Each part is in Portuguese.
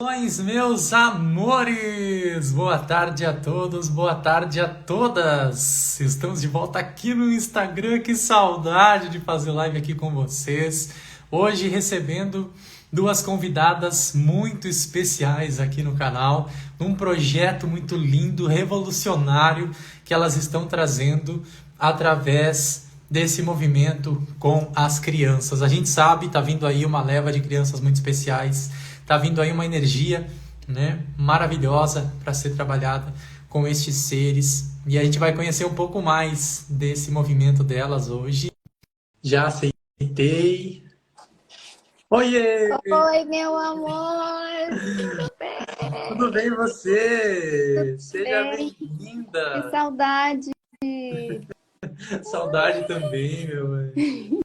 Meus amores! Boa tarde a todos, boa tarde a todas! Estamos de volta aqui no Instagram, que saudade de fazer live aqui com vocês. Hoje recebendo duas convidadas muito especiais aqui no canal, num projeto muito lindo, revolucionário, que elas estão trazendo através desse movimento com as crianças. A gente sabe, tá vindo aí uma leva de crianças muito especiais. Tá vindo aí uma energia, né, maravilhosa para ser trabalhada com estes seres. E a gente vai conhecer um pouco mais desse movimento delas hoje. Já aceitei. Oiê! Oi, meu amor! Tudo Tudo bem? bem você? Seja Bem, que bem-vinda. saudade! Saudade também, meu anjo.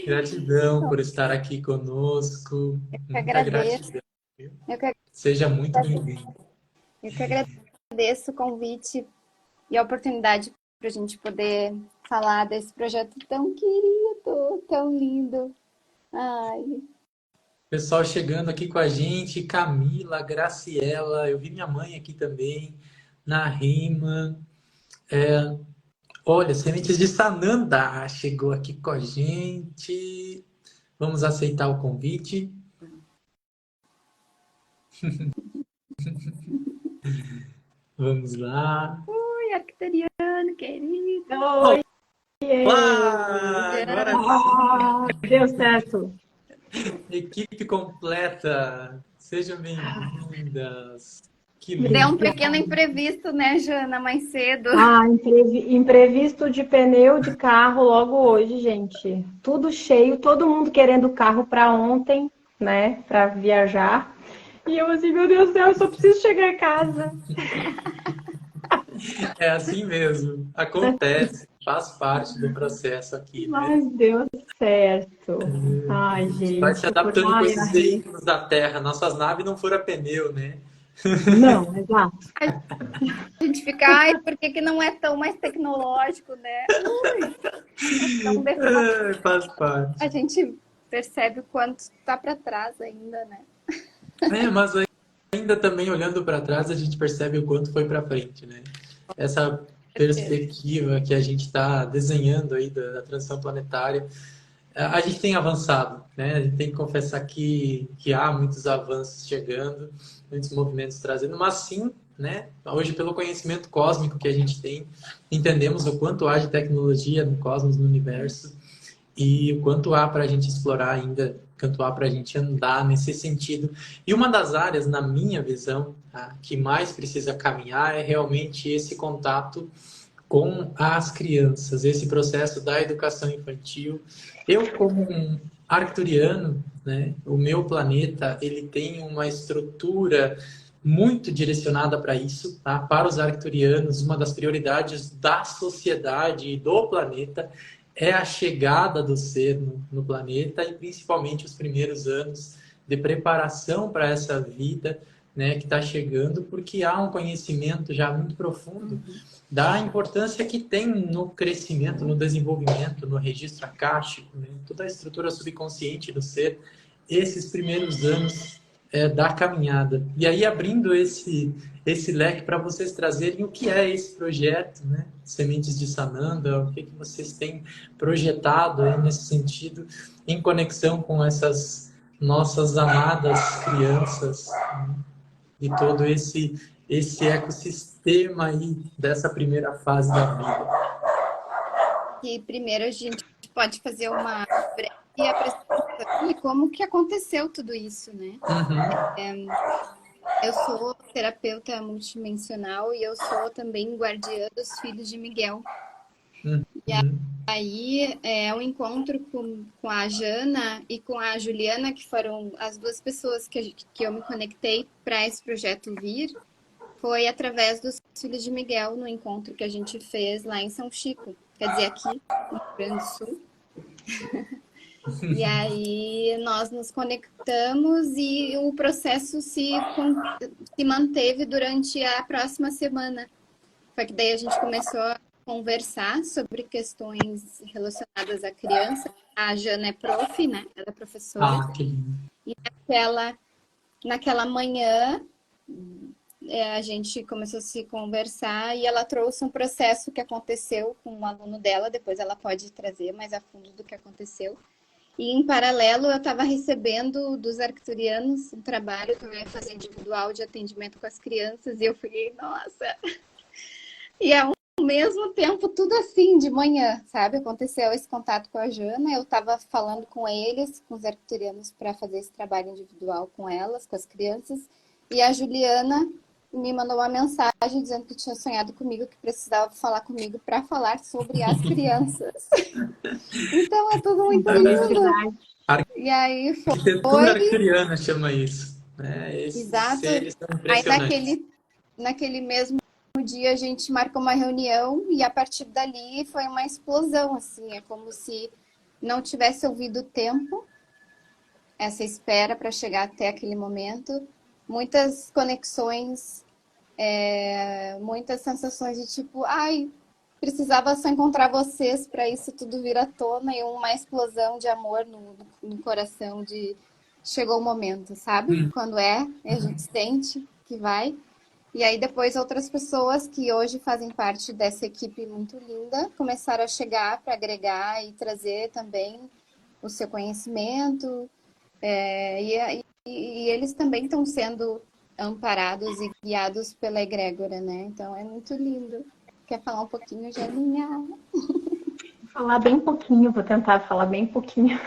Gratidão por estar aqui conosco. Eu que Muita agradeço, gratidão, viu? eu que, Seja muito bem-vindo. eu que agradeço o convite e a oportunidade para a gente poder falar desse projeto tão querido, tão lindo. Ai, Pessoal chegando aqui com a gente, Camila, Graciela, eu vi minha mãe aqui também, na rima. Olha, Sementes de Sananda chegou aqui com a gente. Vamos aceitar o convite. Vamos lá. oi, Arcturiano, querido! Oi! Olá! Agora Deu certo. equipe completa. Sejam bem-vindas. Que Deu um lindo. pequeno imprevisto, né, Jana, mais cedo. Imprevisto de pneu de carro logo hoje, gente. Tudo cheio, todo mundo querendo carro para ontem, né? Para viajar. E eu assim, meu Deus do céu, eu só preciso chegar em casa. É assim mesmo. Acontece. Faz parte do processo aqui, né? Mas deu certo. Ai, Vai se gente, por adaptando com ai, esses veículos da Terra. Nossas naves não foram a pneu, né? não, exato. A gente fica, ai, por que que não é tão mais tecnológico, né? Não defasado. Faz parte. A gente percebe o quanto está para trás ainda, né? Mas ainda também olhando para trás, a gente percebe o quanto foi para frente, né? Essa Com certeza. perspectiva que a gente está desenhando aí da transição planetária, a gente tem avançado, né? A gente tem que confessar que há muitos avanços chegando, muitos movimentos trazendo, mas sim, né? Hoje, pelo conhecimento cósmico que a gente tem, entendemos o quanto há de tecnologia no cosmos, no universo, e o quanto há para a gente explorar ainda, quanto há para a gente andar nesse sentido. E uma das áreas, na minha visão, tá, que mais precisa caminhar é realmente esse contato com as crianças, esse processo da educação infantil. Eu, como um arcturiano, né, o meu planeta ele tem uma estrutura muito direcionada para isso, tá? Para os arcturianos, uma das prioridades da sociedade e do planeta é a chegada do ser no planeta e principalmente os primeiros anos de preparação para essa vida, né, que está chegando, porque há um conhecimento já muito profundo da importância que tem no crescimento, no desenvolvimento, no registro acástico, né, toda a estrutura subconsciente do ser, esses primeiros anos da caminhada. E aí abrindo esse leque para vocês trazerem o que é esse projeto, né? Sementes de Sananda, o que, que vocês têm projetado aí nesse sentido, em conexão com essas nossas amadas crianças, né? E todo esse ecossistema aí dessa primeira fase da vida. E primeiro a gente pode fazer uma breve apresentação de como que aconteceu tudo isso, né? Uhum, Eu sou terapeuta multidimensional e eu sou também guardiã dos filhos de Miguel. uhum, Aí é um encontro com a Jana e com a Juliana, que foram as duas pessoas que eu me conectei para esse projeto vir, foi através dos filhos de Miguel, no encontro que a gente fez lá em São Chico, quer dizer, aqui no Rio Grande do Sul. E aí nós nos conectamos e o processo se manteve durante a próxima semana. Foi que daí a gente começou a conversar sobre questões relacionadas à criança. A Jana é prof, né? Ela é professora. Ah, que lindo. E ela naquela manhã, a gente começou a se conversar e ela trouxe um processo que aconteceu com um aluno dela, depois ela pode trazer mais a fundo do que aconteceu. E em paralelo eu estava recebendo dos arcturianos um trabalho que eu ia fazer individual de atendimento com as crianças e eu falei, nossa! E ao mesmo tempo, tudo assim, de manhã, sabe? Aconteceu esse contato com a Jana, eu estava falando com eles, com os arcturianos, para fazer esse trabalho individual com elas, com as crianças, e a Juliana me mandou uma mensagem dizendo que tinha sonhado comigo, que precisava falar comigo para falar sobre as crianças. Então é tudo muito lindo. E aí Arquitetura arcturiana chama isso. Né? Esses exato. seres são Aí impressionantes. naquele mesmo dia a gente marcou uma reunião e a partir dali foi uma explosão, assim, é como se não tivesse ouvido o tempo, essa espera para chegar até aquele momento, muitas conexões, muitas sensações de tipo, ai, precisava só encontrar vocês para isso tudo vir à tona e uma explosão de amor no coração de chegou o momento, sabe? Quando a gente sente que vai. E aí depois outras pessoas que hoje fazem parte dessa equipe muito linda começaram a chegar para agregar e trazer também o seu conhecimento. E eles também estão sendo amparados e guiados pela egrégora, né? Então é muito lindo. Quer falar um pouquinho, Janinha? Vou falar bem pouquinho, vou tentar falar bem pouquinho.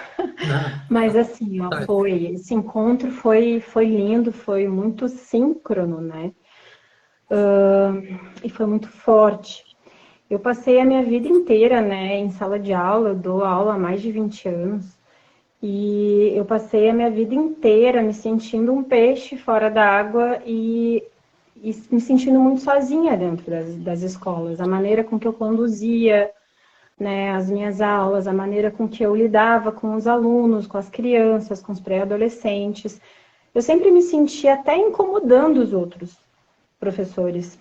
Mas assim, ó, esse encontro foi lindo, foi muito síncrono, né? E foi muito forte. Eu passei a minha vida inteira, né, em sala de aula, eu dou aula há mais de 20 anos, e eu passei a minha vida inteira me sentindo um peixe fora da água e me sentindo muito sozinha dentro das escolas. A maneira com que eu conduzia, né, as minhas aulas, a maneira com que eu lidava com os alunos, com as crianças, com os pré-adolescentes, eu sempre me sentia até incomodando os outros professores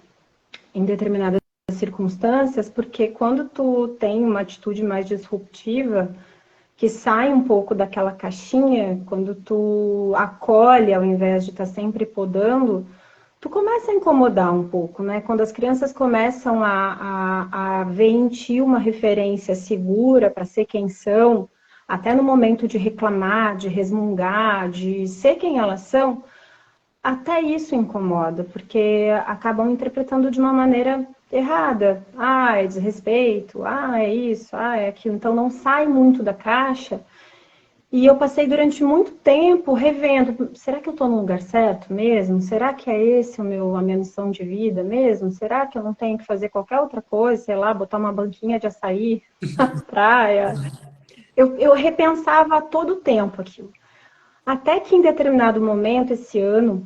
em determinadas circunstâncias, porque quando tu tem uma atitude mais disruptiva, que sai um pouco daquela caixinha, quando tu acolhe ao invés de estar sempre podando, tu começa a incomodar um pouco, né? Quando as crianças começam a ver em ti uma referência segura para ser quem são, até no momento de reclamar, de resmungar, de ser quem elas são, até isso incomoda, porque acabam interpretando de uma maneira errada. Ah, é desrespeito, ah, é isso, ah, é aquilo. Então não sai muito da caixa. E eu passei durante muito tempo revendo, será que eu estou no lugar certo mesmo? Será que é esse a minha missão de vida mesmo? Será que eu não tenho que fazer qualquer outra coisa, sei lá, botar uma banquinha de açaí na praia? Eu repensava a todo tempo aquilo. Até que em determinado momento, esse ano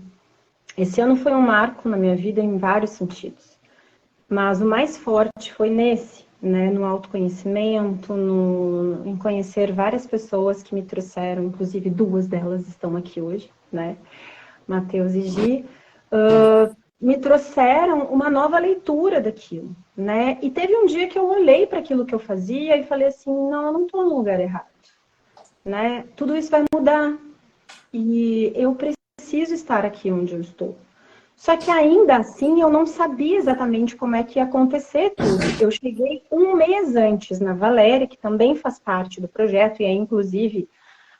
foi um marco na minha vida em vários sentidos. Mas o mais forte foi nesse, né, no autoconhecimento, em conhecer várias pessoas que me trouxeram, inclusive 2 delas estão aqui hoje, né, Matheus e Gi, me trouxeram uma nova leitura daquilo, né, e teve um dia que eu olhei para aquilo que eu fazia e falei assim, não, eu não estou no lugar errado, né, tudo isso vai mudar e eu preciso estar aqui onde eu estou. Só que ainda assim eu não sabia exatamente como é que ia acontecer tudo. Eu cheguei um mês antes na Valéria, que também faz parte do projeto, e é inclusive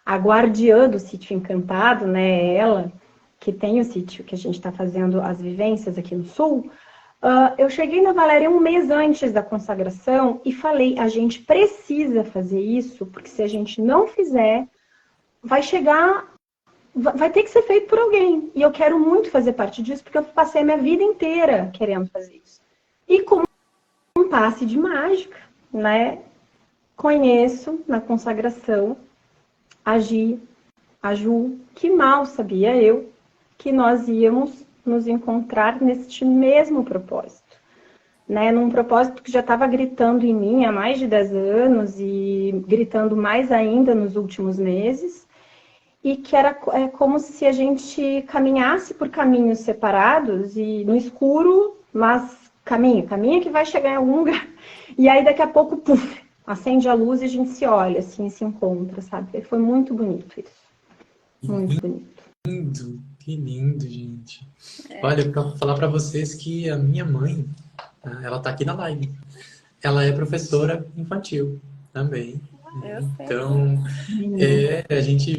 a guardiã do Sítio Encantado, né? Ela que tem o sítio que a gente está fazendo as vivências aqui no Sul. Eu cheguei na Valéria um mês antes da consagração e falei, a gente precisa fazer isso, porque se a gente não fizer, vai ter que ser feito por alguém. E eu quero muito fazer parte disso, porque eu passei a minha vida inteira querendo fazer isso. E como um passe de mágica, né? Conheço na consagração a Gi, a Ju, que mal sabia eu que nós íamos nos encontrar neste mesmo propósito. Né? Num propósito que já estava gritando em mim há mais de 10 anos e gritando mais ainda nos últimos meses. E que era como se a gente caminhasse por caminhos separados e no escuro, mas caminha que vai chegar em algum lugar. E aí daqui a pouco, puf, acende a luz e a gente se olha, assim, se encontra, sabe? Foi muito bonito isso. Muito bonito. Que lindo, gente. Olha, para falar para vocês que a minha mãe, ela está aqui na live. Ela é professora infantil também. Então,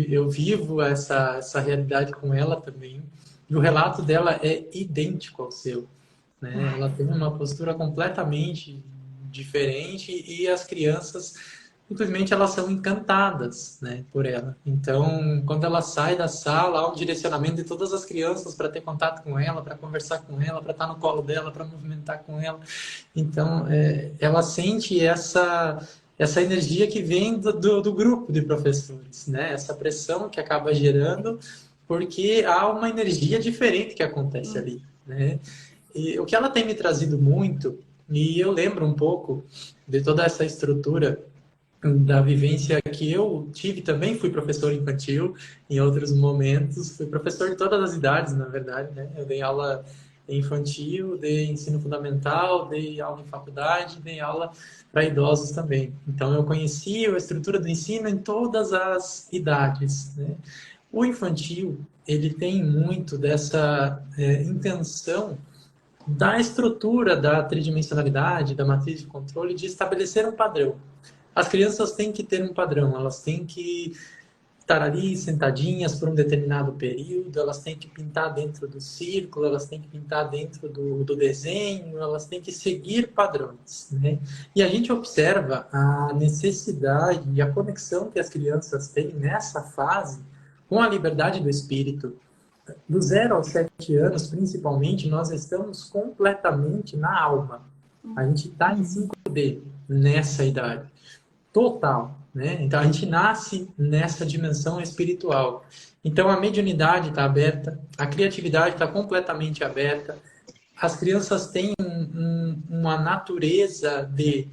eu vivo essa realidade com ela também. E o relato dela é idêntico ao seu, né? Ela tem uma postura completamente diferente e as crianças, simplesmente, elas são encantadas, né, por ela. Então, quando ela sai da sala, há um direcionamento de todas as crianças para ter contato com ela, para conversar com ela, para estar no colo dela, para movimentar com ela. Então, ela sente essa energia que vem do grupo de professores, né? Essa pressão que acaba gerando, porque há uma energia diferente que acontece ali, né? E o que ela tem me trazido muito, e eu lembro um pouco de toda essa estrutura da vivência que eu tive também, fui professor infantil em outros momentos, fui professor de todas as idades, na verdade, né? Eu dei aula infantil, dei ensino fundamental, dei aula em faculdade, dei aula para idosos também. Então, eu conheci a estrutura do ensino em todas as idades, né? O infantil, ele tem muito dessa intenção da estrutura da tridimensionalidade, da matriz de controle, de estabelecer um padrão. As crianças têm que ter um padrão, elas têm que estar ali sentadinhas por um determinado período, elas têm que pintar dentro do círculo, elas têm que pintar dentro do desenho, elas têm que seguir padrões, né? E a gente observa a necessidade e a conexão que as crianças têm nessa fase com a liberdade do espírito. Do 0 aos 7 anos, principalmente, nós estamos completamente na alma. A gente está em 5D nessa idade. Total, né? Então, a gente nasce nessa dimensão espiritual. Então, a mediunidade está aberta, a criatividade está completamente aberta. As crianças têm uma natureza de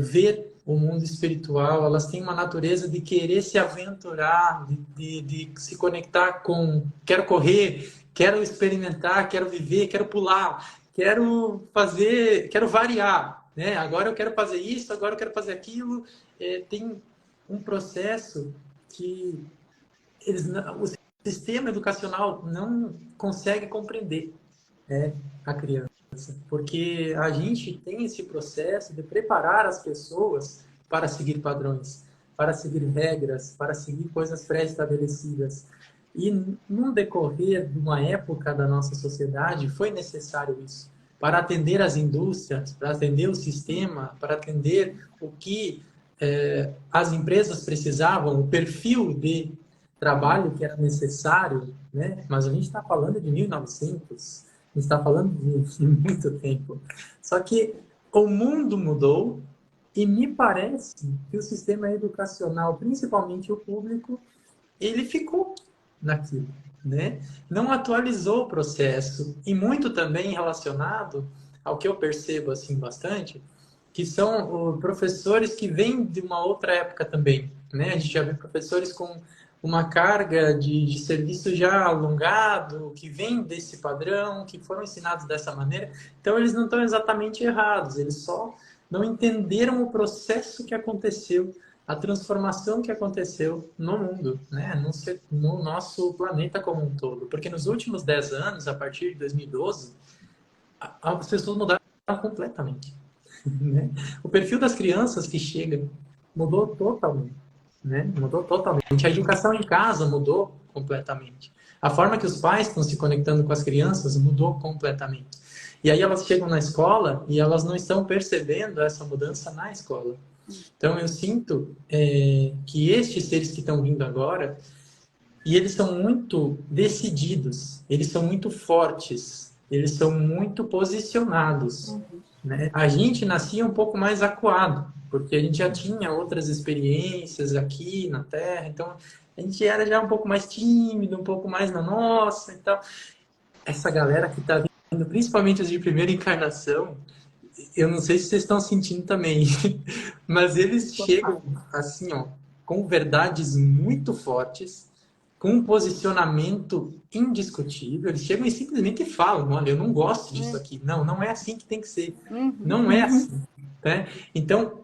ver o mundo espiritual, elas têm uma natureza de querer se aventurar, de se conectar com... Quero correr, quero experimentar, quero viver, quero pular, quero fazer, quero variar. Né? Agora eu quero fazer isso, agora eu quero fazer aquilo. Tem um processo que o sistema educacional não consegue compreender a criança, porque a gente tem esse processo de preparar as pessoas para seguir padrões, para seguir regras, para seguir coisas pré-estabelecidas. E no decorrer de uma época da nossa sociedade foi necessário isso, para atender as indústrias, para atender o sistema, para atender o que as empresas precisavam, o perfil de trabalho que era necessário, né? Mas a gente está falando de 1900, a gente está falando de muito tempo. Só que o mundo mudou e me parece que o sistema educacional, principalmente o público, ele ficou naquilo, né? Não atualizou o processo, e muito também relacionado ao que eu percebo assim bastante, que são professores que vêm de uma outra época também, né? A gente já vê professores com uma carga de serviço já alongado, que vem desse padrão, que foram ensinados dessa maneira. Então, eles não estão exatamente errados, eles só não entenderam o processo que aconteceu, a transformação que aconteceu no mundo, né? No nosso planeta como um todo. Porque nos últimos 10 anos, a partir de 2012, as pessoas mudaram completamente. Né? O perfil das crianças que chegam mudou totalmente. Né? Mudou totalmente. A educação em casa mudou completamente. A forma que os pais estão se conectando com as crianças mudou completamente. E aí elas chegam na escola e elas não estão percebendo essa mudança na escola. Então eu sinto que estes seres que estão vindo agora, e eles são muito decididos, eles são muito fortes, eles são muito posicionados. Né? A gente nascia um pouco mais acuado, porque a gente já tinha outras experiências aqui na Terra, então a gente era já um pouco mais tímido, um pouco mais na nossa e tal. Essa galera que está vindo, principalmente os de primeira encarnação, eu não sei se vocês estão sentindo também, mas eles chegam assim, ó, com verdades muito fortes, com um posicionamento indiscutível. Eles chegam e simplesmente falam: olha, eu não gosto disso aqui. Não, não é assim que tem que ser. Não é assim. Né? Então,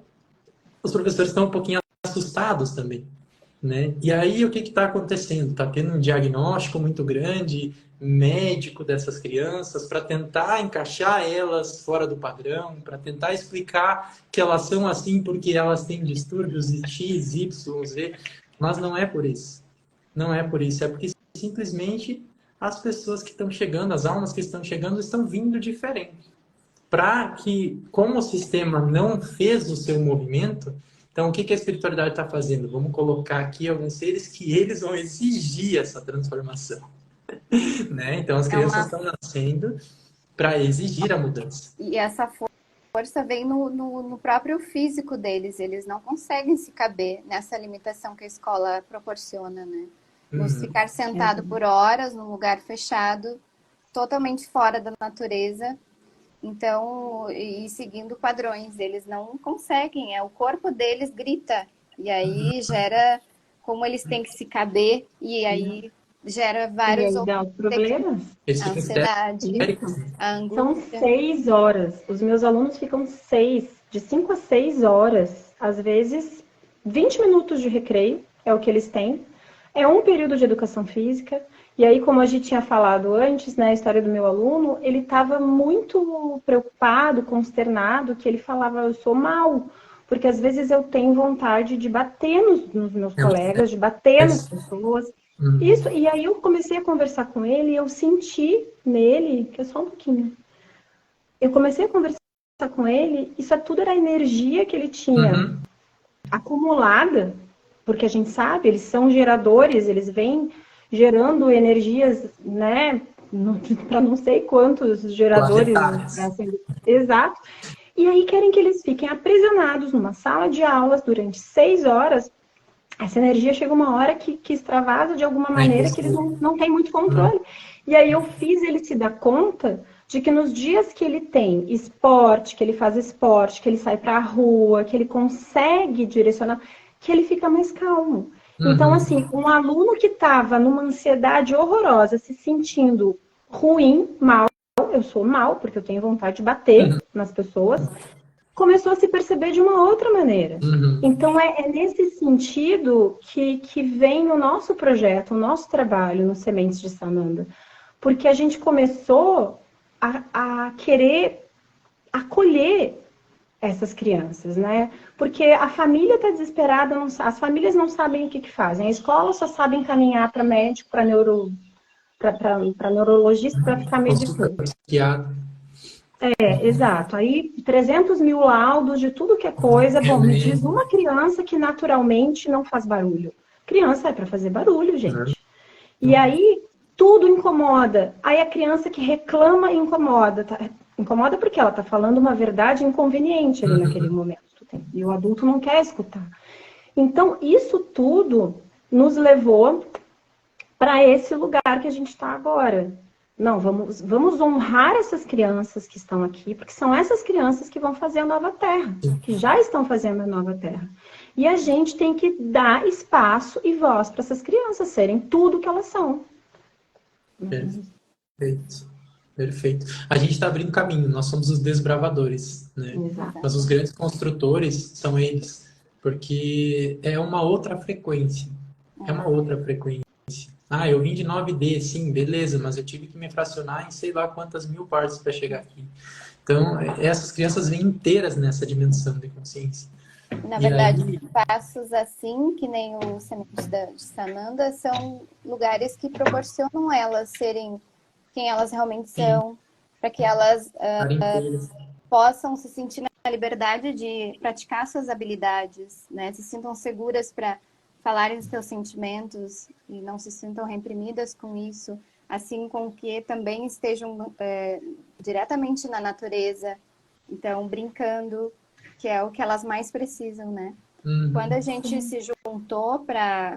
os professores estão um pouquinho assustados também. né? E aí, o que está acontecendo? Está tendo um diagnóstico muito grande, médico dessas crianças, para tentar encaixar elas fora do padrão, para tentar explicar que elas são assim porque elas têm distúrbios de X, Y, Z, mas não é por isso. Não é por isso, é porque simplesmente as pessoas que estão chegando, as almas que estão vindo diferente. Para que, como o sistema não fez o seu movimento, então o que a espiritualidade está fazendo? Vamos colocar aqui alguns seres que eles vão exigir essa transformação, né? Então as É crianças uma... estão nascendo para exigir a mudança. E essa força vem no próprio físico deles. Eles não conseguem se caber nessa limitação que a escola proporciona, né? Nos Uhum. ficar sentado por horas num lugar fechado, totalmente fora da natureza. Então, e seguindo padrões, eles não conseguem, o corpo deles grita, e aí gera como eles têm que se caber, e aí gera E vários aí dá os problemas. Eles a ficam ansiedade, histéricos, né? a São angústia. 6 horas. Os meus alunos ficam de 5 a 6 horas. Às vezes, 20 minutos de recreio é o que eles têm. É um período de educação física. E aí, como a gente tinha falado antes, né, a história do meu aluno, ele estava muito preocupado, consternado, que ele falava, eu sou mal. Porque às vezes eu tenho vontade de bater nos meus É um colegas, de bater nas estresse. pessoas. Uhum. Isso, e aí eu comecei a conversar com ele e eu senti nele, que é só um pouquinho. Eu comecei a conversar com ele, isso tudo era a energia que ele tinha Uhum. acumulada, porque a gente sabe, eles são geradores, eles vêm gerando energias, né, para não sei quantos geradores, Planetários. exato. E aí querem que eles fiquem aprisionados numa sala de aulas durante 6 horas. Essa energia chega uma hora que extravasa de alguma É maneira que eles impossível. não têm muito Uhum. controle. E aí eu fiz ele se dar conta de que nos dias que ele tem esporte, que ele faz esporte, que ele sai para a rua, que ele consegue direcionar, que ele fica mais calmo. Então, Uhum. assim, um aluno que estava numa ansiedade horrorosa, se sentindo ruim, mal, eu sou mal, porque eu tenho vontade de bater nas pessoas, começou a se perceber de uma outra maneira. Uhum. Então, é nesse sentido que vem o nosso projeto, o nosso trabalho no Sementes de Sananda. Porque a gente começou a querer acolher essas crianças, né? Porque a família está desesperada, as famílias não sabem o que fazem. A escola só sabe encaminhar para médico, para neurologista, para ficar Consulta medicando. psiquiátrica. Exato. Aí 300 mil laudos de tudo que é coisa. Bom, me diz Remédio, uma criança que naturalmente não faz barulho. Criança é para fazer barulho, né? gente. E aí tudo incomoda. Aí a criança que reclama incomoda. Tá? Incomoda porque ela está falando uma verdade inconveniente ali naquele Uhum. momento. E o adulto não quer escutar. Então, isso tudo nos levou para esse lugar que a gente está agora. Não, vamos honrar essas crianças que estão aqui, porque são essas crianças que vão fazer a nova terra, que já estão fazendo a nova terra. E a gente tem que dar espaço e voz para essas crianças serem tudo que elas são. Perfeito. Perfeito. A gente está abrindo caminho, nós somos os desbravadores, né? Exato. Mas os grandes construtores são eles, porque é uma outra frequência. É uma outra frequência. Ah, eu vim de 9D, sim, beleza, mas eu tive que me fracionar em sei lá quantas mil partes para chegar aqui. Então, essas crianças vêm inteiras nessa dimensão de consciência. Na E verdade, aí, espaços assim, que nem o Sementes de Sananda, são lugares que proporcionam elas serem quem elas realmente sim, são, para que elas estar inteiras. possam se sentir na liberdade de praticar suas habilidades, né? Se sintam seguras para falarem os seus sentimentos e não se sintam reprimidas com isso, assim com que também estejam diretamente na natureza, então brincando, que é o que elas mais precisam, né? Quando a Uhum. gente se juntou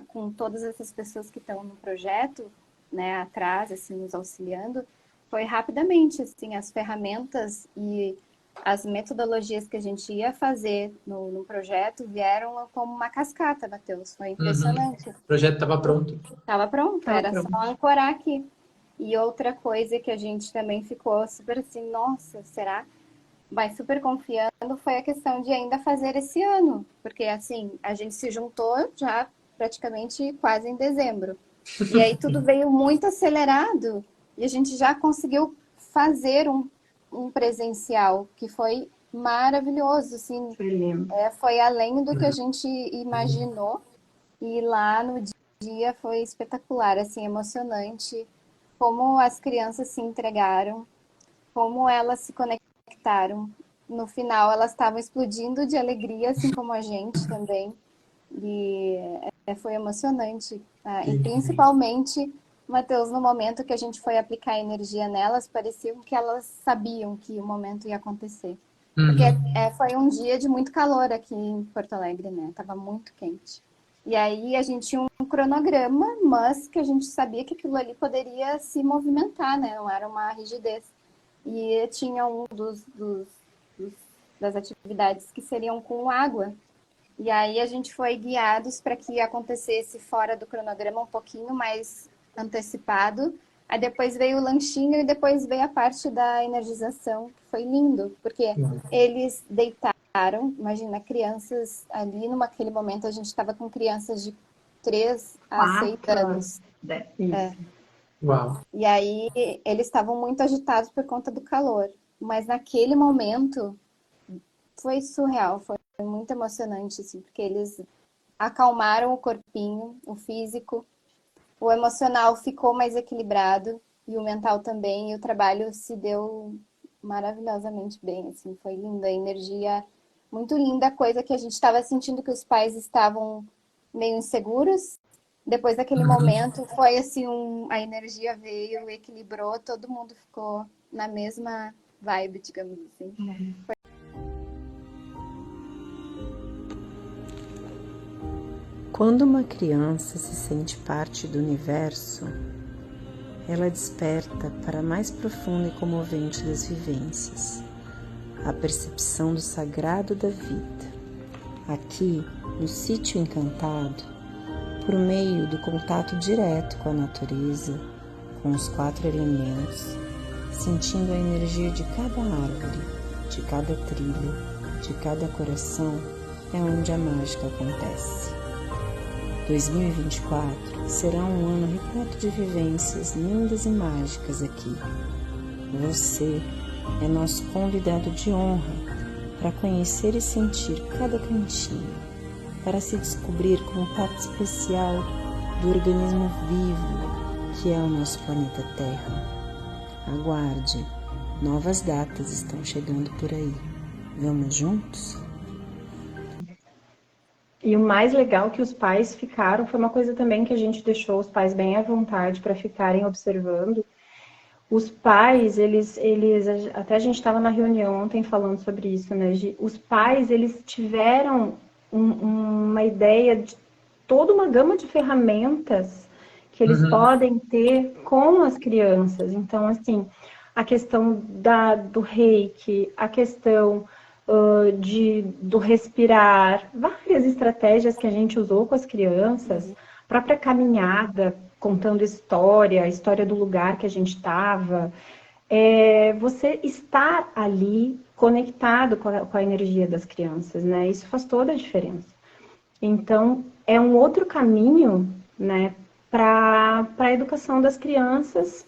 com todas essas pessoas que estão no projeto, né, atrás, assim, nos auxiliando, foi rapidamente, assim, as ferramentas e as metodologias que a gente ia fazer no projeto vieram como uma cascata, Matheus. Foi Uhum. impressionante. O projeto estava pronto. Estava pronto, Tá, era só pronto. ancorar aqui. E outra coisa que a gente também ficou super assim, nossa, será? Mas super confiando foi a questão de ainda fazer esse ano. Porque, assim, a gente se juntou já praticamente quase em dezembro. E aí tudo veio muito acelerado e a gente já conseguiu fazer um presencial, que foi maravilhoso, assim, Foi lindo. foi além do que a gente imaginou. E lá no dia foi espetacular, assim, emocionante, como as crianças se entregaram, como elas se conectaram. No final, elas estavam explodindo de alegria, assim como a gente também. E foi emocionante. E principalmente, Matheus, no momento que a gente foi aplicar energia nelas, parecia que elas sabiam que o momento ia acontecer. Porque foi um dia de muito calor aqui em Porto Alegre, né? Tava muito quente. E aí a gente tinha um cronograma, mas que a gente sabia que aquilo ali poderia se movimentar, né? Não era uma rigidez. E tinha um das atividades que seriam com água. E aí a gente foi guiados para que acontecesse fora do cronograma um pouquinho mais antecipado. Aí depois veio o lanchinho e depois veio a parte da energização, que foi lindo, porque eles deitaram, imagina, crianças ali, naquele momento a gente estava com crianças de 3 a 6 anos. Uau. E aí eles estavam muito agitados por conta do calor. Mas naquele momento foi surreal, foi muito emocionante, assim, porque eles acalmaram o corpinho, o físico, o emocional ficou mais equilibrado e o mental também, e o trabalho se deu maravilhosamente bem, assim, foi linda, a energia muito linda, coisa que a gente estava sentindo que os pais estavam meio inseguros. Depois daquele momento, foi assim, a energia veio, equilibrou, todo mundo ficou na mesma vibe, digamos assim. Quando uma criança se sente parte do universo, ela desperta para a mais profunda e comovente das vivências, a percepção do sagrado da vida. Aqui, no Sítio Encantado, por meio do contato direto com a natureza, com os 4 elementos, sentindo a energia de cada árvore, de cada trilha, de cada coração, é onde a mágica acontece. 2024 será um ano repleto de vivências lindas e mágicas aqui. Você é nosso convidado de honra para conhecer e sentir cada cantinho, para se descobrir como parte especial do organismo vivo que é o nosso planeta Terra. Aguarde, novas datas estão chegando por aí. Vamos juntos? E o mais legal que os pais ficaram, foi uma coisa também que a gente deixou os pais bem à vontade para ficarem observando. Os pais, eles até a gente estava na reunião ontem falando sobre isso, né? Os pais, eles tiveram uma ideia de toda uma gama de ferramentas que eles podem ter com as crianças. Então, assim, a questão do reiki, a questão do respirar, várias estratégias que a gente usou com as crianças, própria caminhada, contando a história do lugar que a gente estava, você estar ali conectado com a energia das crianças, né? Isso faz toda a diferença. Então, é um outro caminho, né, para a educação das crianças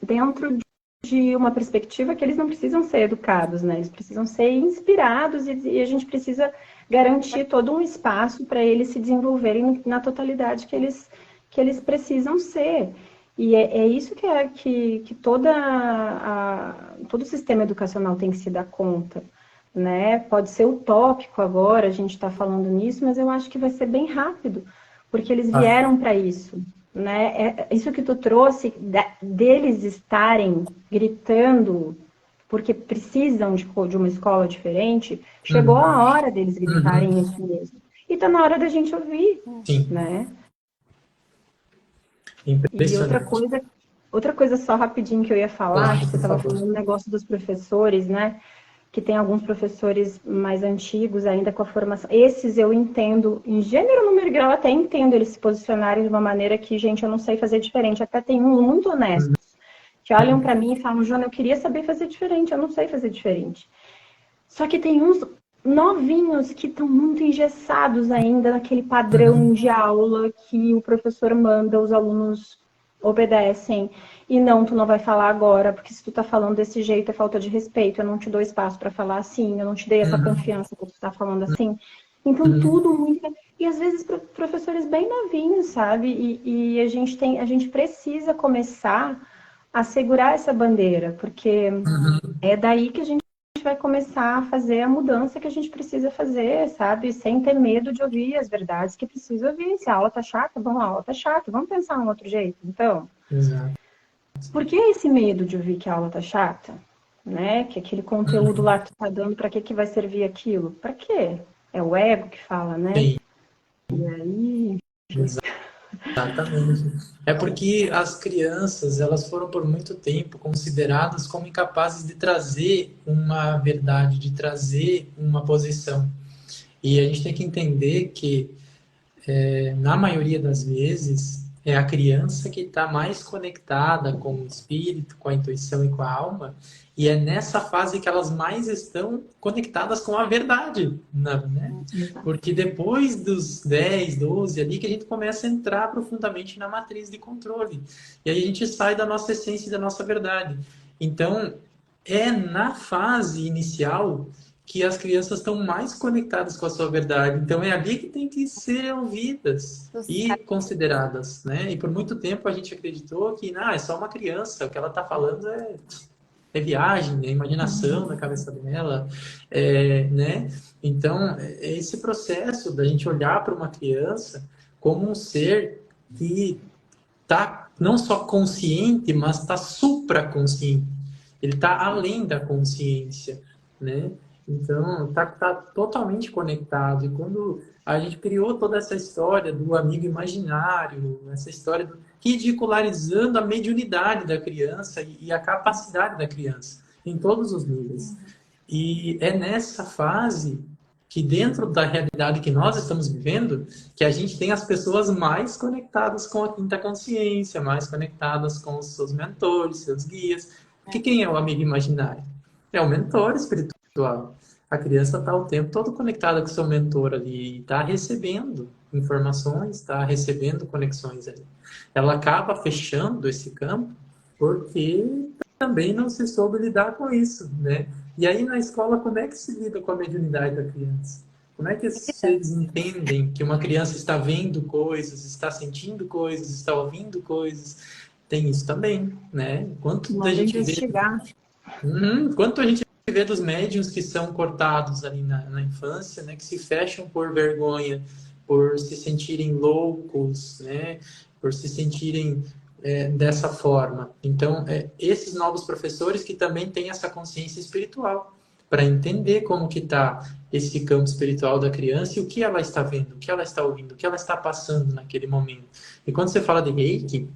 dentro de uma perspectiva que eles não precisam ser educados, né? Eles precisam ser inspirados e a gente precisa garantir todo um espaço para eles se desenvolverem na totalidade que eles precisam ser. E é isso que todo o sistema educacional tem que se dar conta, né? Pode ser utópico agora, a gente está falando nisso, mas eu acho que vai ser bem rápido, porque eles vieram para isso. Né? Isso que tu trouxe, deles estarem gritando porque precisam de uma escola diferente, chegou a hora deles gritarem isso mesmo. E está na hora da gente ouvir. Sim. Né? E outra coisa só rapidinho que eu ia falar, que você estava falando do negócio dos professores, né? Que tem alguns professores mais antigos ainda com a formação. Esses eu entendo, em gênero, número e grau, até entendo eles se posicionarem de uma maneira que, gente, eu não sei fazer diferente. Até tem uns muito honestos, que olham para mim e falam, Joana, eu queria saber fazer diferente, eu não sei fazer diferente. Só que tem uns novinhos que estão muito engessados ainda naquele padrão de aula que o professor manda, os alunos obedecem. E não, tu não vai falar agora, porque se tu tá falando desse jeito é falta de respeito, eu não te dou espaço para falar assim, eu não te dei essa confiança para tu tá falando assim. Então, tudo muito... E às vezes professores bem novinhos, sabe? E a gente precisa começar a segurar essa bandeira, porque é daí que a gente vai começar a fazer a mudança que a gente precisa fazer, sabe? Sem ter medo de ouvir as verdades que precisa ouvir. Se a aula tá chata, bom, a aula tá chata, vamos pensar um outro jeito, então. Exato. Por que esse medo de ouvir que a aula tá chata? Né? Que aquele conteúdo lá que tu tá dando, para que vai servir aquilo? Para quê? É o ego que fala, né? Sim. E aí... Exatamente. É porque as crianças, elas foram por muito tempo consideradas como incapazes de trazer uma verdade, de trazer uma posição. E a gente tem que entender que, na maioria das vezes, é a criança que está mais conectada com o espírito, com a intuição e com a alma, e é nessa fase que elas mais estão conectadas com a verdade, né? Porque depois dos 10, 12 ali que a gente começa a entrar profundamente na matriz de controle. E aí a gente sai da nossa essência e da nossa verdade. Então, é na fase inicial que as crianças estão mais conectadas com a sua verdade. Então, é ali que tem que ser ouvidas e consideradas, né? E por muito tempo a gente acreditou que, é só uma criança, o que ela está falando é viagem, é imaginação na cabeça dela, né? Então, é esse processo da gente olhar para uma criança como um ser que está não só consciente, mas está supraconsciente. Ele está além da consciência, né? Então, tá totalmente conectado. E quando a gente criou toda essa história do amigo imaginário, essa história ridicularizando a mediunidade da criança e a capacidade da criança, em todos os níveis. E é nessa fase que, dentro da realidade que nós estamos vivendo, que a gente tem as pessoas mais conectadas com a quinta consciência, mais conectadas com os seus mentores, seus guias. Porque quem é o amigo imaginário? É o mentor espiritual. A criança está o tempo todo conectada com o seu mentor ali, está recebendo informações, está recebendo conexões ali. Ela acaba fechando esse campo porque também não se soube lidar com isso, né? E aí na escola, como é que se lida com a mediunidade da criança? Como é que vocês entendem que uma criança está vendo coisas, está sentindo coisas, está ouvindo coisas? Tem isso também, né? Quanto a gente vê dos médiuns que são cortados ali na infância, né? Que se fecham por vergonha, por se sentirem loucos, né? Por se sentirem dessa forma. Então, esses novos professores que também têm essa consciência espiritual para entender como que está esse campo espiritual da criança e o que ela está vendo, o que ela está ouvindo, o que ela está passando naquele momento. E quando você fala de Reiki,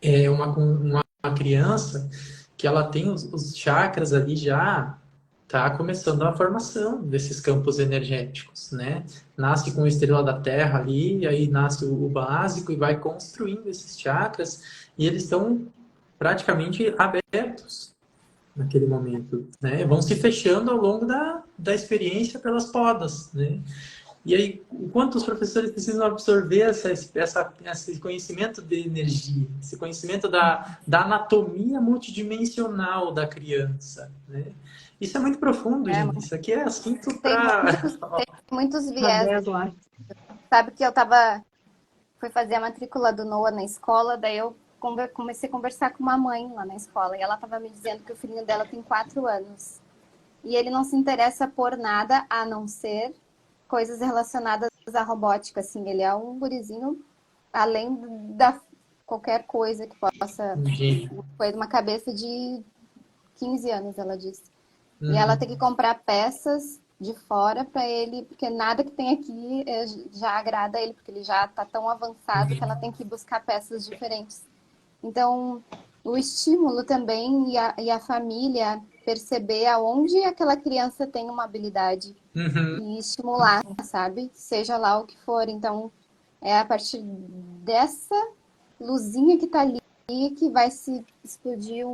é uma criança que ela tem os chakras ali já está começando a formação desses campos energéticos, né? Nasce com a estrela da Terra ali, e aí nasce o básico e vai construindo esses chakras e eles estão praticamente abertos naquele momento, né? Vão se fechando ao longo da experiência pelas podas, né? E aí, o quanto os professores precisam absorver esse conhecimento de energia, esse conhecimento da anatomia multidimensional da criança, né? Isso é muito profundo, gente. Isso aqui é assunto para... Tem muitos viés. Sabe que fui fazer a matrícula do Noah na escola, daí eu comecei a conversar com uma mãe lá na escola, e ela estava me dizendo que o filhinho dela tem 4 anos. E ele não se interessa por nada, a não ser coisas relacionadas à robótica, assim. Ele é um gurizinho, além da qualquer coisa que possa... Foi uma cabeça de 15 anos, ela disse. E ela tem que comprar peças de fora para ele, porque nada que tem aqui já agrada ele, porque ele já está tão avançado que ela tem que buscar peças diferentes. Então, o estímulo também e a família perceber aonde aquela criança tem uma habilidade e estimular, sabe? Seja lá o que for. Então, é a partir dessa luzinha que está ali que vai se explodir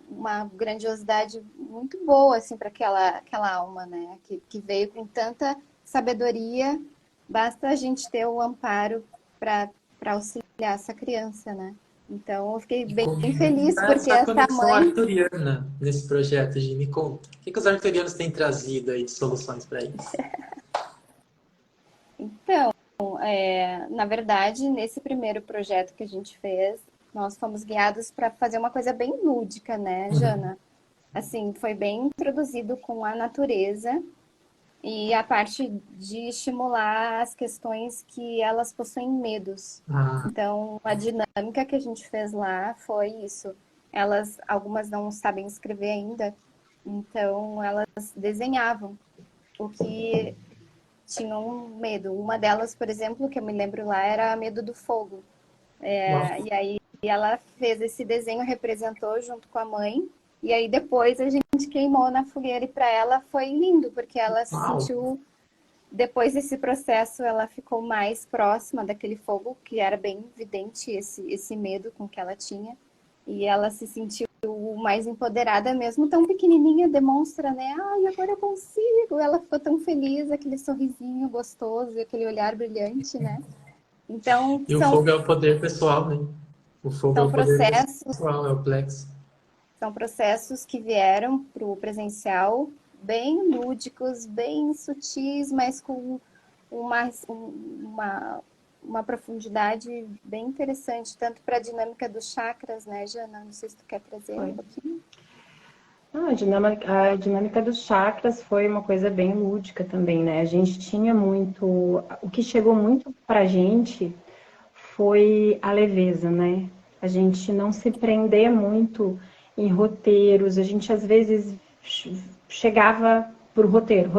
uma grandiosidade muito boa, assim, para aquela alma, né? Que veio com tanta sabedoria, basta a gente ter o amparo para auxiliar essa criança, né? Então, eu fiquei bem feliz, Tá porque essa essa conexão mãe... arturiana nesse projeto, Gi, me conta. O que os arturianos têm trazido aí de soluções para isso? Então, na verdade, nesse primeiro projeto que a gente fez, nós fomos guiados para fazer uma coisa bem lúdica, né, Jana? Assim, foi bem introduzido com a natureza e a parte de estimular as questões que elas possuem medos. Ah, Então, a dinâmica que a gente fez lá foi isso. Algumas não sabem escrever ainda, então elas desenhavam o que tinham medo. Uma delas, por exemplo, que eu me lembro lá, era medo do fogo. uau, E aí ela fez esse desenho, representou junto com a mãe, e aí depois a gente queimou na fogueira e para ela foi lindo, porque ela se uau. sentiu, depois desse processo, ela ficou mais próxima daquele fogo, que era bem evidente esse medo com que ela tinha, e ela se sentiu mais empoderada mesmo, tão pequenininha, demonstra, né? Ai, agora eu consigo! Ela ficou tão feliz, aquele sorrisinho gostoso, aquele olhar brilhante, né? Então, E o fogo é o poder pessoal, né? O fogo é são o poder processos pessoal, é o plex. São processos que vieram para o presencial bem lúdicos, bem sutis, mas com uma profundidade bem interessante, tanto para a dinâmica dos chakras, né, Jana? Não sei se tu quer trazer um pouquinho. A dinâmica dos chakras foi uma coisa bem lúdica também, né? A gente tinha muito. O que chegou muito pra gente foi a leveza, né? A gente não se prender muito em roteiros, a gente às vezes chegava por roteiro.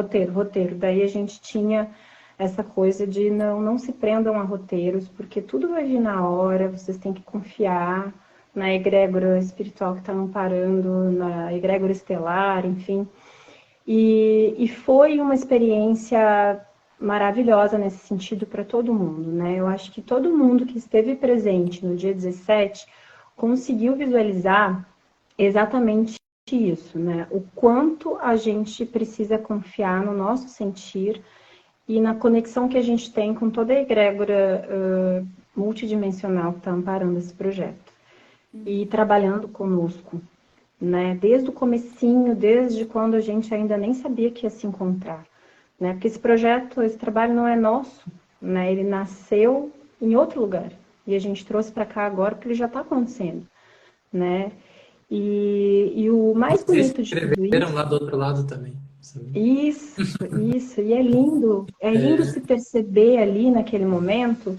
Daí a gente tinha essa coisa de não se prendam a roteiros, porque tudo vai vir na hora, vocês têm que confiar na egrégora espiritual que está amparando, na egrégora estelar, enfim. E foi uma experiência maravilhosa nesse sentido para todo mundo, né? Eu acho que todo mundo que esteve presente no dia 17 conseguiu visualizar exatamente isso, né? O quanto a gente precisa confiar no nosso sentir e na conexão que a gente tem com toda a egrégora multidimensional que está amparando esse projeto e trabalhando conosco, né? Desde o comecinho, desde quando a gente ainda nem sabia que ia se encontrar, né? Porque esse trabalho não é nosso, né? Ele nasceu em outro lugar e a gente trouxe para cá agora porque ele já está acontecendo, né? E o mais Vocês bonito de tudo escreveram lá isso, do outro lado também. e é lindo se perceber ali naquele momento.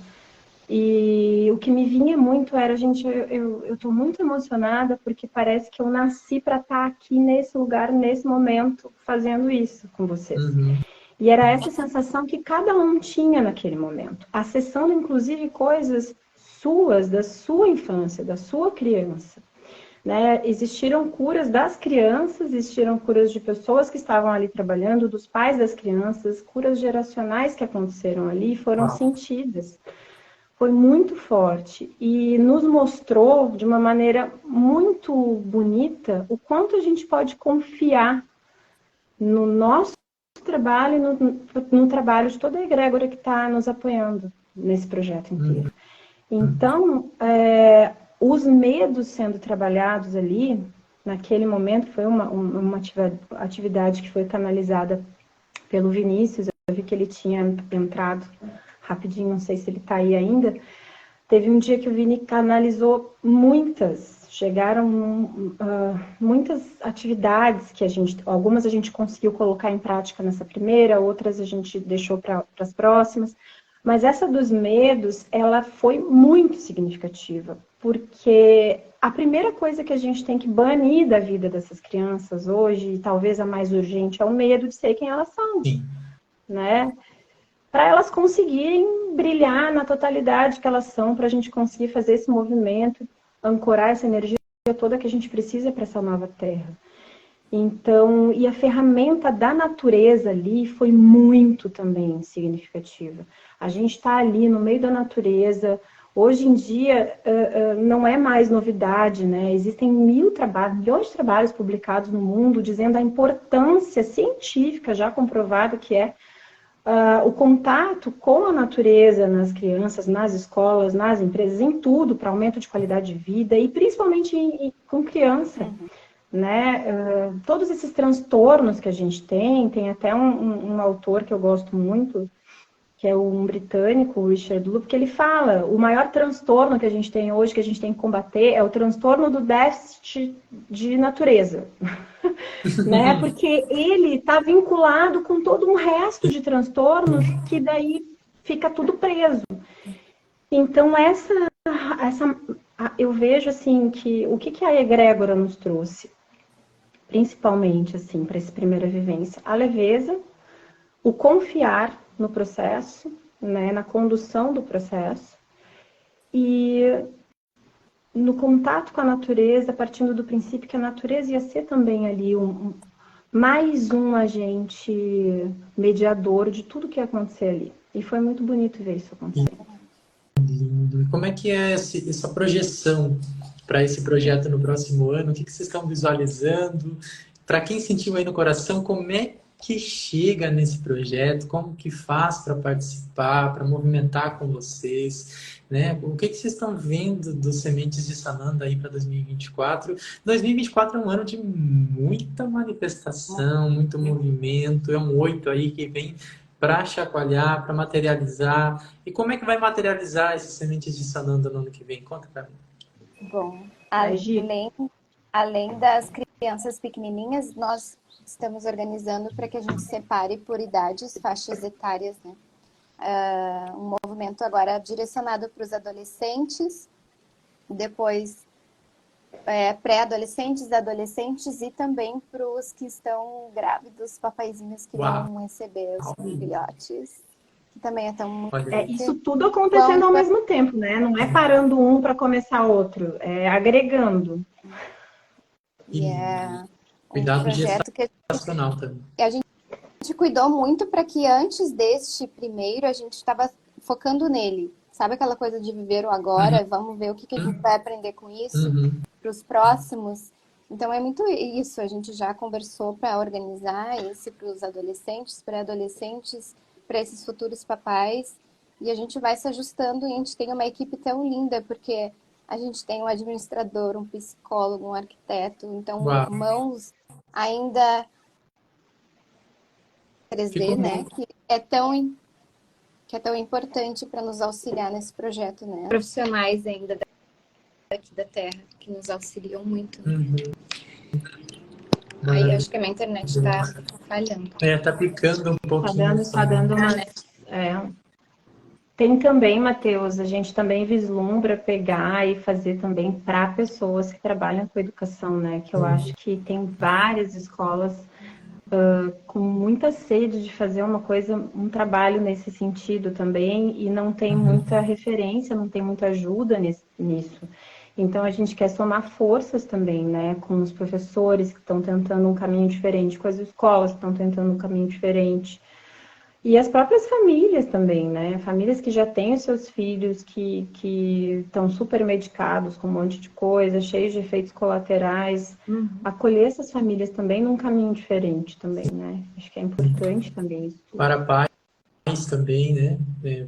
E o que me vinha muito era, gente, eu tô muito emocionada porque parece que eu nasci para estar aqui nesse lugar, nesse momento, fazendo isso com vocês. Uhum. E era essa sensação que cada um tinha naquele momento, acessando inclusive coisas suas, da sua infância, da sua criança. Né? Existiram curas das crianças, existiram curas de pessoas que estavam ali trabalhando, dos pais das crianças, curas geracionais que aconteceram ali foram Uau. sentidas. Foi muito forte e nos mostrou de uma maneira muito bonita o quanto a gente pode confiar no nosso trabalho e no trabalho de toda a egrégora que está nos apoiando nesse projeto inteiro. Então, os medos sendo trabalhados ali, naquele momento, foi uma atividade que foi canalizada pelo Vinícius. Eu vi que ele tinha entrado rapidinho, não sei se ele está aí ainda. Teve um dia que o Vini canalizou chegaram muitas atividades que algumas a gente conseguiu colocar em prática nessa primeira, outras a gente deixou para as próximas. Mas essa dos medos, ela foi muito significativa, porque a primeira coisa que a gente tem que banir da vida dessas crianças hoje, e talvez a mais urgente, é o medo de ser quem elas são, Sim. né? Para elas conseguirem brilhar na totalidade que elas são, para a gente conseguir fazer esse movimento, ancorar essa energia toda que a gente precisa para essa nova terra. Então, e a ferramenta da natureza ali foi muito também significativa. A gente está ali no meio da natureza, Hoje em dia, não é mais novidade, né? Existem milhões de trabalhos publicados no mundo dizendo a importância científica já comprovada que é o contato com a natureza nas crianças, nas escolas, nas empresas, em tudo, para aumento de qualidade de vida e principalmente com criança, né? Todos esses transtornos que a gente tem até um autor que eu gosto muito, que é um britânico, o Richard Loup, que ele fala, o maior transtorno que a gente tem hoje, que a gente tem que combater, é o transtorno do déficit de natureza. Né? Porque ele está vinculado com todo um resto de transtornos que daí fica tudo preso. Então, eu vejo assim que o que a egrégora nos trouxe, principalmente assim, para essa primeira vivência, a leveza, o confiar no processo, né, na condução do processo, e no contato com a natureza, partindo do princípio que a natureza ia ser também ali mais um agente mediador de tudo que ia acontecer ali. E foi muito bonito ver isso acontecer. Lindo. E como é que é essa projeção para esse projeto no próximo ano? O que vocês estão visualizando? Para quem sentiu aí no coração, como é que chega nesse projeto? Como que faz para participar, para movimentar com vocês? Né? O que vocês estão vendo dos Sementes de Sananda aí para 2024? 2024 é um ano de muita manifestação, muito movimento, é um 8 aí que vem para chacoalhar, para materializar. E como é que vai materializar esses Sementes de Sananda no ano que vem? Conta para mim. Bom, além das crianças pequenininhas, nós estamos organizando para que a gente separe por idades, faixas etárias, né? Um movimento agora direcionado para os adolescentes, depois pré-adolescentes, adolescentes e também para os que estão grávidos, papaizinhos que vão receber os filhotes, que também estão muito... Isso tudo acontecendo ao mesmo tempo, né? Não é parando um para começar outro, é agregando. E é Cuidado gestacional também. A gente cuidou muito para que antes deste primeiro a gente estava focando nele. Sabe aquela coisa de viver o agora? Vamos ver o que a gente vai aprender com isso para os próximos. Então é muito isso. A gente já conversou para organizar esse para os adolescentes, pré-adolescentes, para esses futuros papais. E a gente vai se ajustando e a gente tem uma equipe tão linda, porque a gente tem um administrador, um psicólogo, um arquiteto. Então, mãos ainda 3D, né? Que é tão importante para nos auxiliar nesse projeto, né? Profissionais ainda daqui da Terra, que nos auxiliam muito. Aí acho que a minha internet está falhando. Tá picando um pouquinho. Tá dando uma... Tem também, Matheus, a gente também vislumbra pegar e fazer também para pessoas que trabalham com educação, né? Que eu acho que tem várias escolas com muita sede de fazer um trabalho nesse sentido também, e não tem muita referência, não tem muita ajuda nisso. Então, a gente quer somar forças também, né? Com os professores que estão tentando um caminho diferente, com as escolas que estão tentando um caminho diferente. E as próprias famílias também, né? Famílias que já têm os seus filhos, que estão super medicados com um monte de coisa, cheios de efeitos colaterais. Acolher essas famílias também num caminho diferente também, né? Acho que é importante também isso. Para pais também, né?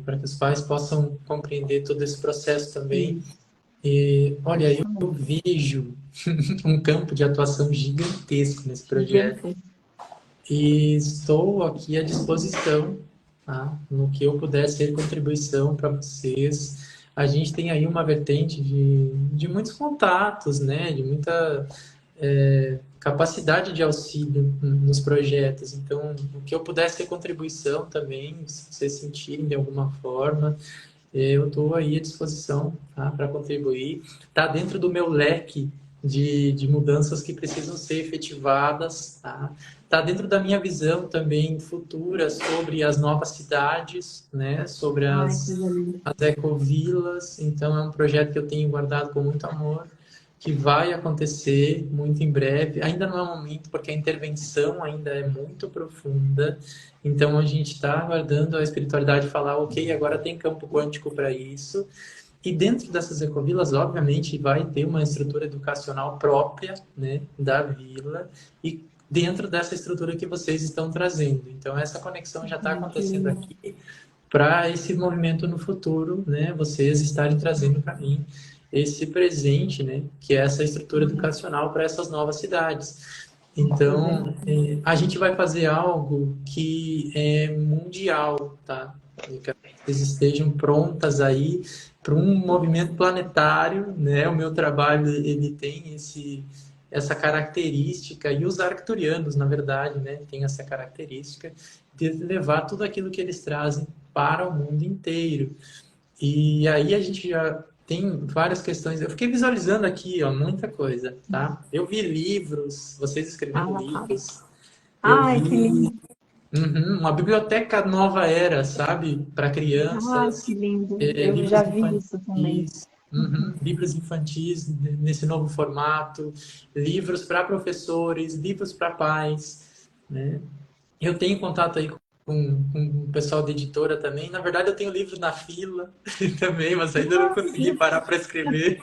Para que os pais possam compreender todo esse processo também. E, olha, eu vejo um campo de atuação gigantesco nesse projeto. E estou aqui à disposição, tá? No que eu puder ser contribuição para vocês. A gente tem aí uma vertente de muitos contatos, né? De muita capacidade de auxílio nos projetos. Então, o que eu puder ser contribuição também, se vocês sentirem de alguma forma, eu estou aí à disposição, tá? Para contribuir. Está dentro do meu leque de mudanças que precisam ser efetivadas, tá? Está dentro da minha visão também futura sobre as novas cidades, né? Sobre as ecovilas. Então, é um projeto que eu tenho guardado com muito amor, que vai acontecer muito em breve. Ainda não é o momento, porque a intervenção ainda é muito profunda. Então, a gente está aguardando a espiritualidade falar, ok, agora tem campo quântico para isso. E dentro dessas ecovilas, obviamente, vai ter uma estrutura educacional própria, né, da vila e dentro dessa estrutura que vocês estão trazendo. Então, essa conexão já está acontecendo aqui para esse movimento no futuro, né, vocês estarem trazendo para mim esse presente, né, que é essa estrutura educacional para essas novas cidades. Então, a gente vai fazer algo que é mundial, tá? Eu quero que vocês estejam prontas aí para um movimento planetário, né? O meu trabalho, ele tem essa característica, e os arcturianos, na verdade, né, tem essa característica de levar tudo aquilo que eles trazem para o mundo inteiro. E aí a gente já tem várias questões. Eu fiquei visualizando aqui, ó, muita coisa, tá? Eu vi livros, vocês escrevendo livros. Eu Ai, que vi lindo. uma biblioteca nova era, sabe? Para Ai, crianças, que lindo. Eu livros já vi isso também. infantis, livros infantis nesse novo formato, livros para professores, livros para pais, né? Eu tenho contato aí com o pessoal da editora também. Na verdade, eu tenho livro na fila também, mas ainda não consegui parar para escrever.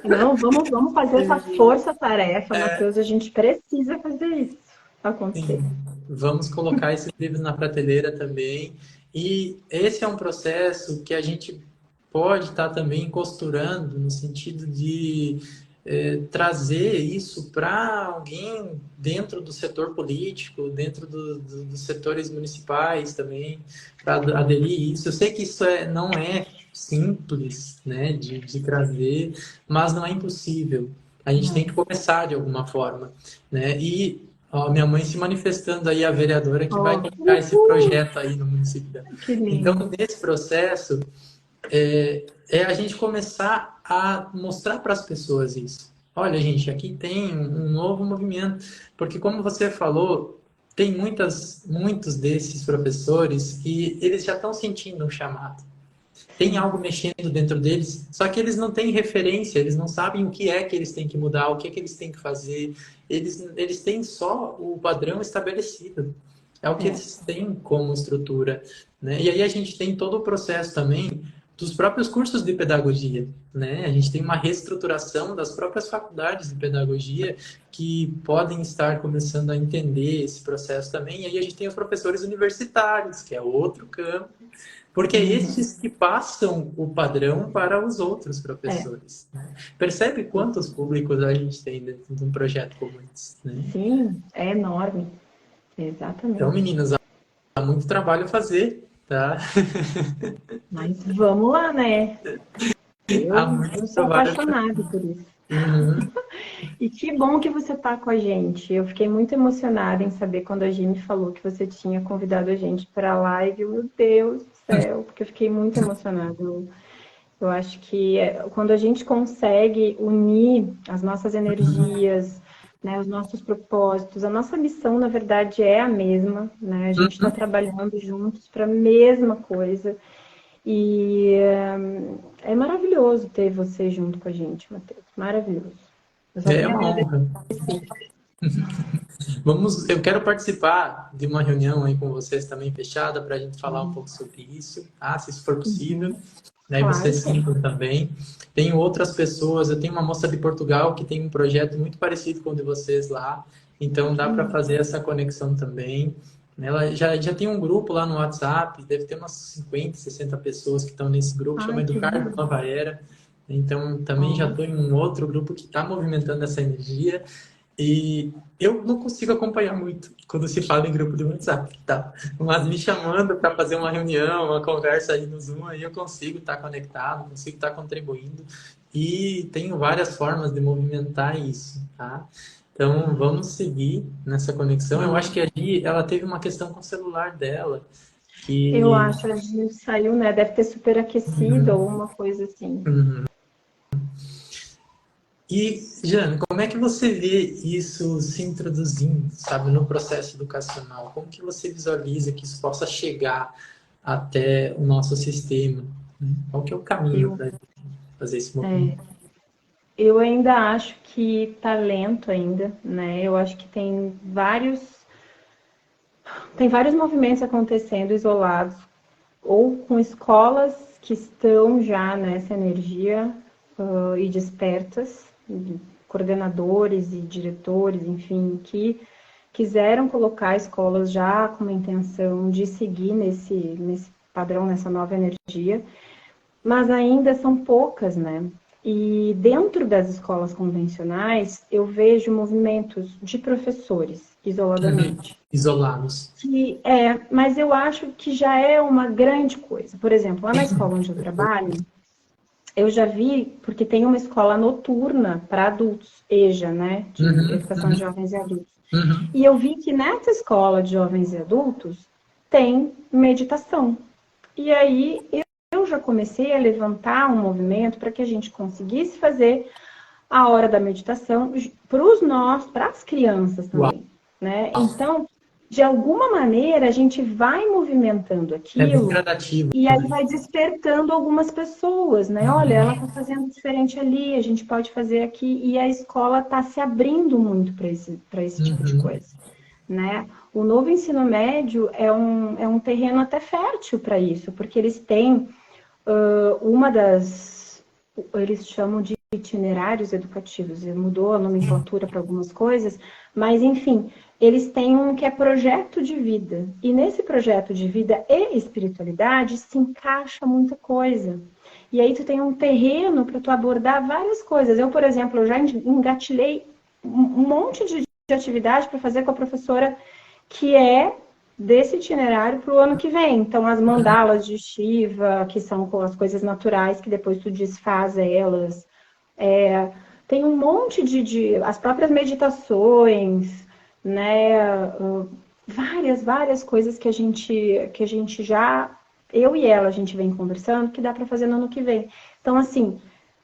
Não, vamos fazer essa força-tarefa, Matheus. A gente precisa fazer isso acontecer. Sim, vamos colocar esses livros na prateleira também. E esse é um processo que a gente pode estar também costurando no sentido de trazer isso para alguém dentro do setor político, dentro dos setores municipais também, para aderir a isso. Eu sei que isso não é simples, né, de trazer, mas não é impossível. A gente tem que começar de alguma forma, né? E ó, minha mãe se manifestando aí, a vereadora que vai colocar esse projeto aí no município dela. Que lindo. Então, nesse processo, é a gente começar a mostrar para as pessoas isso. Olha, gente, aqui tem um novo movimento, porque como você falou, tem muitos desses professores que eles já estão sentindo um chamado. Tem algo mexendo dentro deles, só que eles não têm referência, eles não sabem o que é que eles têm que mudar, o que é que eles têm que fazer. Eles têm só o padrão estabelecido. É o que eles têm como estrutura, né? E aí a gente tem todo o processo também dos próprios cursos de pedagogia, né? A gente tem uma reestruturação das próprias faculdades de pedagogia que podem estar começando a entender esse processo também. E aí a gente tem os professores universitários, que é outro campo, porque é esses que passam o padrão para os outros professores. Né? Percebe quantos públicos a gente tem dentro de um projeto como esse, né? Sim, é enorme. Exatamente. Então, meninas, há muito trabalho a fazer, tá? Mas vamos lá, né? Há muito Eu sou trabalho apaixonada por isso. Uhum. E que bom que você está com a gente. Eu fiquei muito emocionada em saber quando a Gi me falou que você tinha convidado a gente para a live. Meu Deus do céu, porque eu fiquei muito emocionada. Eu acho que quando a gente consegue unir as nossas energias, né, os nossos propósitos, a nossa missão, na verdade, é a mesma, né? A gente está trabalhando juntos para a mesma coisa. E é maravilhoso ter você junto com a gente, Matheus. Maravilhoso. É uma honra. Eu quero participar de uma reunião aí com vocês também fechada para a gente falar um pouco sobre isso, tá? Se isso for possível. Né? Claro. Vocês sintam também. Tenho outras pessoas, eu tenho uma moça de Portugal que tem um projeto muito parecido com o de vocês lá, então dá para fazer essa conexão também. Ela já tem um grupo lá no WhatsApp, deve ter umas 50, 60 pessoas que estão nesse grupo, chama Educar Nova Era. Então, também já estou em um outro grupo que está movimentando essa energia. E eu não consigo acompanhar muito quando se fala em grupo de WhatsApp, tá? Mas me chamando para fazer uma reunião, uma conversa aí no Zoom, aí eu consigo estar conectado, consigo estar contribuindo. E tenho várias formas de movimentar isso, tá? Então, vamos seguir nessa conexão. Eu acho que a Gi, ela teve uma questão com o celular dela. Que... Eu acho, a Gi saiu, né? Deve ter superaquecido ou uma coisa assim. E, Jane, como é que você vê isso se introduzindo, sabe, no processo educacional? Como que você visualiza que isso possa chegar até o nosso sistema? Qual que é o caminho para fazer esse movimento? Eu ainda acho que está lento ainda, né? Eu acho que tem vários movimentos acontecendo isolados, ou com escolas que estão já nessa energia e despertas, coordenadores e diretores, enfim, que quiseram colocar escolas já com uma intenção de seguir nesse padrão, nessa nova energia, mas ainda são poucas, né? E dentro das escolas convencionais, eu vejo movimentos de professores, isoladamente. Isolados. Mas eu acho que já é uma grande coisa. Por exemplo, lá na escola onde eu trabalho, eu já vi, porque tem uma escola noturna para adultos, EJA, né? De Educação de Jovens e Adultos. E eu vi que nessa escola de jovens e adultos tem meditação. E aí eu já comecei a levantar um movimento para que a gente conseguisse fazer a hora da meditação para as crianças também, né? Então, de alguma maneira, a gente vai movimentando aquilo e aí vai despertando algumas pessoas, né? Olha, ela está fazendo diferente ali, a gente pode fazer aqui. E a escola está se abrindo muito para esse tipo de coisa, né? O novo ensino médio é um terreno até fértil para isso, porque eles têm eles chamam de itinerários educativos, mudou a nomenclatura para algumas coisas, mas enfim, eles têm um que é projeto de vida, e nesse projeto de vida e espiritualidade se encaixa muita coisa. E aí tu tem um terreno para tu abordar várias coisas. Eu, por exemplo, eu já engatilhei um monte de atividade para fazer com a professora que é desse itinerário para o ano que vem. Então, as mandalas de Shiva, que são as coisas naturais, que depois tu desfaz elas. Tem um monte as próprias meditações, né? Várias coisas que a gente já, eu e ela, a gente vem conversando, que dá para fazer no ano que vem. Então, assim,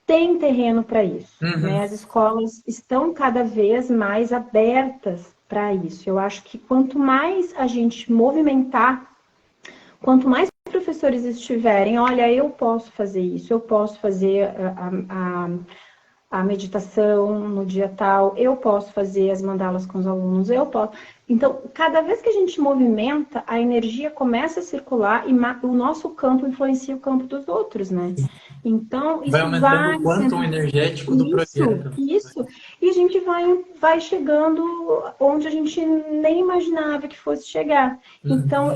tem terreno para isso, né? As escolas estão cada vez mais abertas para isso. Eu acho que quanto mais a gente movimentar, quanto mais professores estiverem, olha, eu posso fazer isso, eu posso fazer a meditação no dia tal, eu posso fazer as mandalas com os alunos, eu posso. Então, cada vez que a gente movimenta, a energia começa a circular e o nosso campo influencia o campo dos outros, né? Então, isso vai aumentando o quantum energético do projeto. Isso. E a gente vai chegando onde a gente nem imaginava que fosse chegar. Então,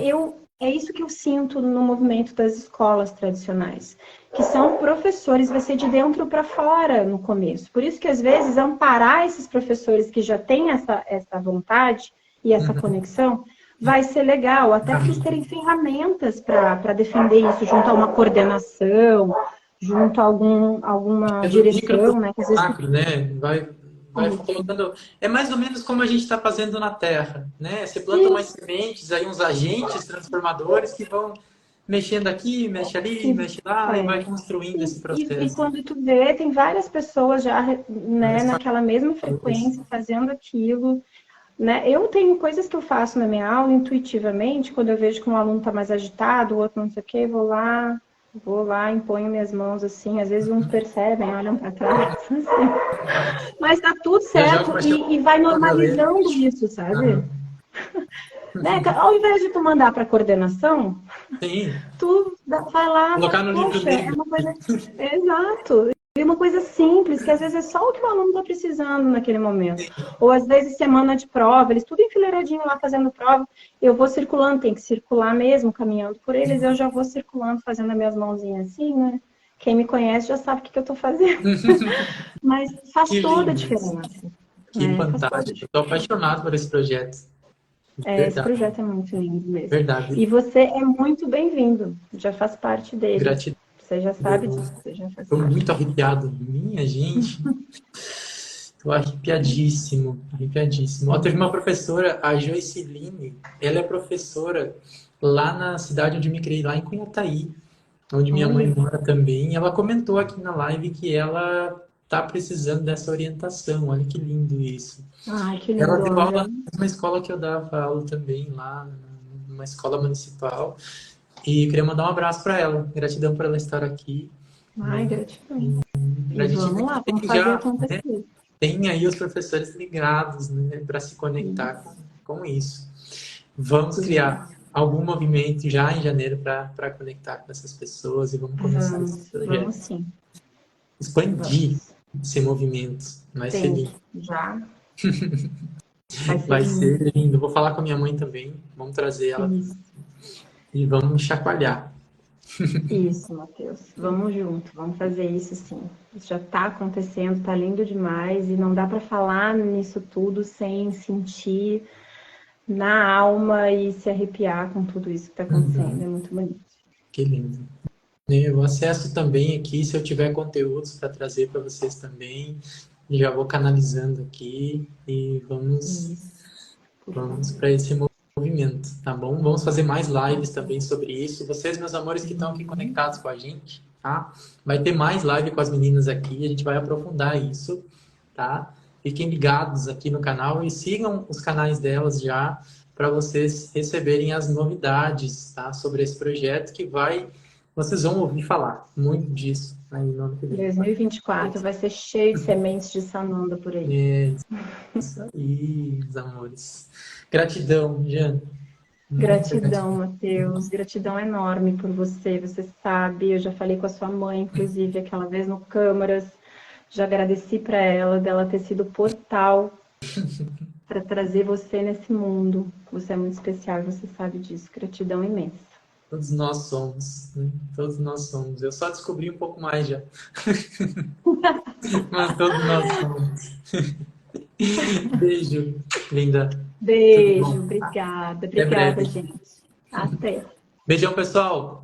é isso que eu sinto no movimento das escolas tradicionais, que são professores, vai ser de dentro para fora no começo. Por isso que, às vezes, amparar esses professores que já têm essa vontade e essa conexão, vai ser legal, até para eles terem ferramentas para defender isso, junto a uma coordenação, junto a alguma direção, né? Que às vezes... né? Vai colocando... É mais ou menos como a gente está fazendo na Terra, né? Você planta umas sementes, aí uns agentes transformadores que vão mexendo aqui, mexe ali, mexe lá, e vai construindo esse processo. E quando tu vê, tem várias pessoas já, né, naquela mesma frequência, fazendo aquilo, né? Eu tenho coisas que eu faço na minha aula intuitivamente, quando eu vejo que um aluno está mais agitado, o outro não sei o quê, vou lá, imponho minhas mãos assim, às vezes uns percebem, olham para trás, assim. Mas tá tudo certo e vai normalizando isso, sabe? Né? Ao invés de tu mandar para coordenação, tu vai lá, colocar no livro dele. É uma coisa... Exato. E uma coisa simples, que às vezes é só o que o aluno está precisando naquele momento. Ou às vezes semana de prova, eles tudo enfileiradinho lá fazendo prova, eu vou circulando, tem que circular mesmo, caminhando por eles, eu já vou circulando, fazendo as minhas mãozinhas assim, né? Quem me conhece já sabe o que eu estou fazendo. Mas faz toda a diferença. Que fantástico. Estou apaixonado por esse projeto. Esse projeto é muito lindo mesmo. Verdade. E você é muito bem-vindo, já faz parte dele. Gratidão. Você já sabe disso, você já faz Estou parte. muito arrepiado. Minha gente. Estou arrepiadíssimo. Ó, teve uma professora, a Joyceline, ela é professora lá na cidade onde me criei, lá em Cunhataí, onde minha mãe mora também. E ela comentou aqui na live que ela está precisando dessa orientação. Olha que lindo isso. Ai, que lindo. Ela deu aula numa escola que eu dava aula também, lá numa escola municipal. E eu queria mandar um abraço para ela. Gratidão por ela estar aqui. Ai, gratidão. Pra gente vamos lá, vamos fazer acontecer. Né, tem aí os professores ligados, né, para se conectar com isso. Vamos criar algum movimento já em janeiro para conectar com essas pessoas e vamos começar esse projeto. Vamos sim. Expandir esse movimento. Vai ser lindo. Já. Vai ser lindo. Vou falar com a minha mãe também. Vamos trazer ela e vamos chacoalhar. Isso, Matheus. Vamos junto, vamos fazer isso sim. Isso já está acontecendo, está lindo demais e não dá para falar nisso tudo sem sentir na alma e se arrepiar com tudo isso que está acontecendo. É muito bonito. Que lindo. Eu acesso também aqui, se eu tiver conteúdos para trazer para vocês também, já vou canalizando aqui e vamos para esse movimento, tá bom? Vamos fazer mais lives também sobre isso. Vocês, meus amores, que estão aqui conectados com a gente, tá? Vai ter mais live com as meninas aqui, a gente vai aprofundar isso, tá? Fiquem ligados aqui no canal e sigam os canais delas já para vocês receberem as novidades, tá? Sobre esse projeto que vocês vão ouvir falar muito disso aí no ano que vem. 2024 vai ser cheio de sementes de Sananda por aí. Isso aí, meus amores. Gratidão, Jane. Gratidão, Matheus. Gratidão enorme por você. Você sabe, eu já falei com a sua mãe, inclusive, aquela vez no Câmaras. Já agradeci para ela, dela ter sido portal para trazer você nesse mundo. Você é muito especial e você sabe disso. Gratidão imensa. Todos nós somos, né? Todos nós somos. Eu só descobri um pouco mais já. Mas todos nós somos. Beijo, linda. Beijo, obrigada. Obrigada, gente. Até. Beijão, pessoal.